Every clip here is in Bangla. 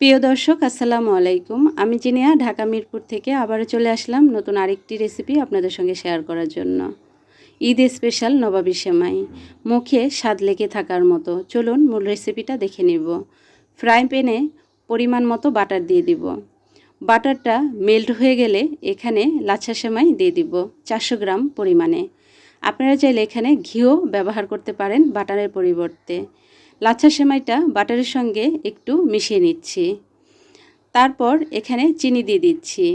প্রিয় দর্শক আসসালামু আলাইকুম। আমি জিনিয়া ঢাকা মিরপুর থেকে আবারও চলে আসলাম নতুন আরেকটি রেসিপি আপনাদের সঙ্গে শেয়ার করার জন্য। ঈদ স্পেশাল নবাবী সেমাই, মুখে স্বাদ লেগে থাকার মতো। চলুন মূল রেসিপিটা দেখে নিব। ফ্রাই প্যানে পরিমাণ মতো বাটার দিয়ে দিব। বাটারটা মেল্ট হয়ে গেলে এখানে লাচ্ছা সেমাই দিয়ে দিব 400 গ্রাম পরিমাণে। আপনারা চাইলে এখানে ঘিও ব্যবহার করতে পারেন বাটারের পরিবর্তে। লাচ্ছা সেমাইটা বাটারের সঙ্গে একটু মিশিয়ে নিচ্ছি। তারপর এখানে চিনি দিয়ে দিচ্ছি।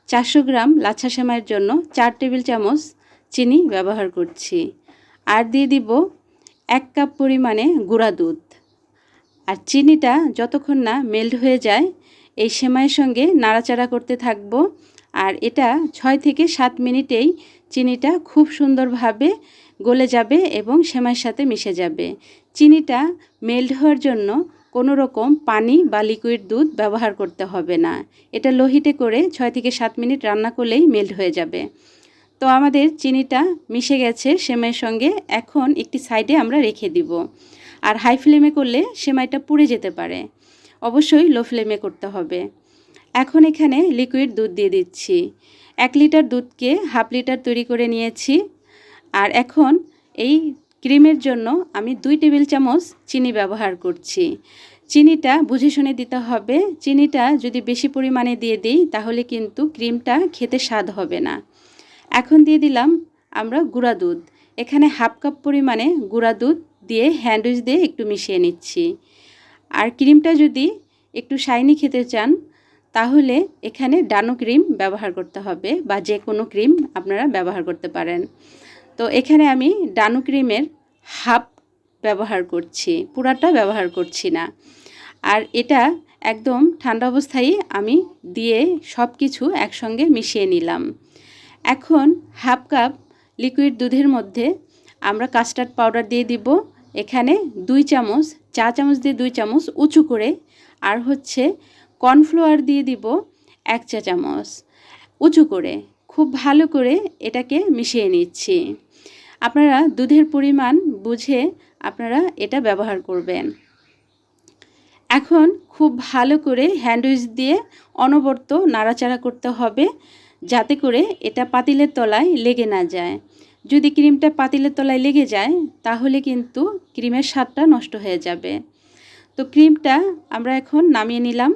400 গ্রাম লাচ্ছা সেমাইয়ের জন্য 4 টেবিল চামচ চিনি ব্যবহার করছি। আর দিয়ে দিব 1 কাপ পরিমাণে গুঁড়া দুধ। আর চিনিটা যতক্ষণ না মেল্ট হয়ে যায় এই সেমাইয়ের সঙ্গে নাড়াচাড়া করতে থাকবো। আর এটা 6 থেকে 7 মিনিটেই চিনিটা খুব সুন্দরভাবে গলে যাবে এবং সেমাইয়ের সাথে মিশে যাবে। চিনিটা মেল্ট হওয়ার জন্য কোনো রকম পানি বা লিকুইড দুধ ব্যবহার করতে হবে না। এটা লো হিটে করে 6 থেকে 7 মিনিট রান্না করলেই মেল্ট হয়ে যাবে। তো আমাদের চিনিটা মিশে গেছে সেমাইয়ের সঙ্গে। এখন একটি সাইডে আমরা রেখে দিব। আর হাই ফ্লেমে করলে সেমাইটা পুড়ে যেতে পারে, অবশ্যই লো ফ্লেমে করতে হবে। এখন এখানে লিকুইড দুধ দিয়ে দিচ্ছি। 1 লিটার দুধকে হাফ লিটার তৈরি করে নিয়েছি। আর এখন এই ক্রিমের জন্য আমি 2 টেবিল চামচ চিনি ব্যবহার করছি। চিনিটা বুঝে শুনে দিতে হবে। চিনিটা যদি বেশি পরিমাণে দিয়ে দিই তাহলে কিন্তু ক্রিমটা খেতে স্বাদ হবে না। এখন দিয়ে দিলাম আমরা গুঁড়া দুধ। এখানে হাফ কাপ পরিমাণে গুঁড়া দুধ দিয়ে হ্যান্ড উইচ দিয়ে একটু মিশিয়ে নিচ্ছি। আর ক্রিমটা যদি একটু শাইনি খেতে চান তাহলে এখানে ডানো ক্রিম ব্যবহার করতে হবে, বা যে কোনো ক্রিম আপনারা ব্যবহার করতে পারেন। তো এখানে আমি ডানো ক্রিমের হাফ ব্যবহার করছি, পুরাটা ব্যবহার করছি না। আর এটা একদম ঠান্ডা অবস্থায় আমি দিয়ে সব কিছু একসঙ্গে মিশিয়ে নিলাম। এখন হাফ কাপ লিকুইড দুধের মধ্যে আমরা কাস্টার্ড পাউডার দিয়ে দিব। এখানে 2 চামচ, চা চামচ দিয়ে 2 চামচ উঁচু করে। আর হচ্ছে কর্নফ্লাওয়ার দিয়ে দিব 1 চা চামচ উঁচু করে। খুব ভালো করে এটাকে মিশিয়ে নিচ্ছি। আপনারা দুধের পরিমাণ বুঝে আপনারা এটা ব্যবহার করবেন। এখন খুব ভালো করে হ্যান্ড উইচ দিয়ে অনবরত নাড়াচাড়া করতে হবে যাতে করে এটা পাতিলের তলায় লেগে না যায়। যদি ক্রিমটা পাতিলের তলায় লেগে যায় তাহলে কিন্তু ক্রিমের স্বাদটা নষ্ট হয়ে যাবে। তো ক্রিমটা আমরা এখন নামিয়ে নিলাম।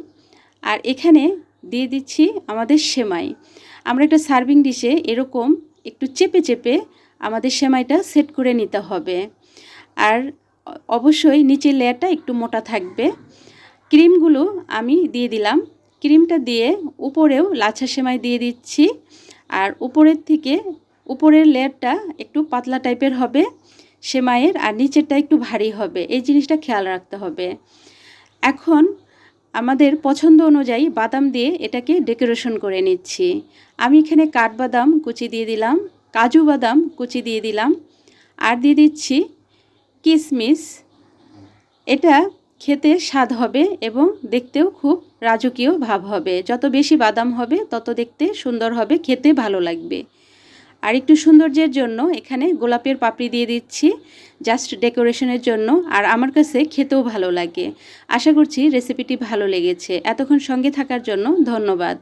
আর এখানে দিয়ে দিচ্ছি আমাদের সেমাই। আমরা একটা সার্ভিং ডিশে এরকম একটু চেপে চেপে আমাদের সেমাইটা সেট করে নিতে হবে। আর অবশ্যই নিচের লেয়ারটা একটু মোটা থাকবে। ক্রিমগুলো আমি দিয়ে দিলাম। ক্রিমটা দিয়ে উপরেও লাচ্ছা সেমাই দিয়ে দিচ্ছি। আর উপরের থেকে উপরের লেয়ারটা একটু পাতলা টাইপের হবে সেমাইয়ের, আর নিচেরটা একটু ভারী হবে। এই জিনিসটা খেয়াল রাখতে হবে। এখন আমাদের পছন্দ অনুযায়ী বাদাম দিয়ে এটাকে ডেকোরেশন করে নিচ্ছি। আমি এখানে কাঠবাদাম কুচি দিয়ে দিলাম, কাজু বাদাম কুচি দিয়ে দিলাম, আর দিয়ে দিচ্ছি কিশমিশ। এটা খেতে স্বাদ হবে এবং দেখতেও খুব রাজকীয় ভাব হবে। যত বেশি বাদাম হবে তত দেখতে সুন্দর হবে, খেতে ভালো লাগবে। আর একটু সৌন্দর্যের জন্য এখানে গোলাপের পাপড়ি দিয়ে দিচ্ছি, জাস্ট ডেকোরেশনের জন্য। আর আমার কাছে খেতেও ভালো লাগে। আশা করছি রেসিপিটি ভালো লেগেছে। এতক্ষণ সঙ্গে থাকার জন্য ধন্যবাদ।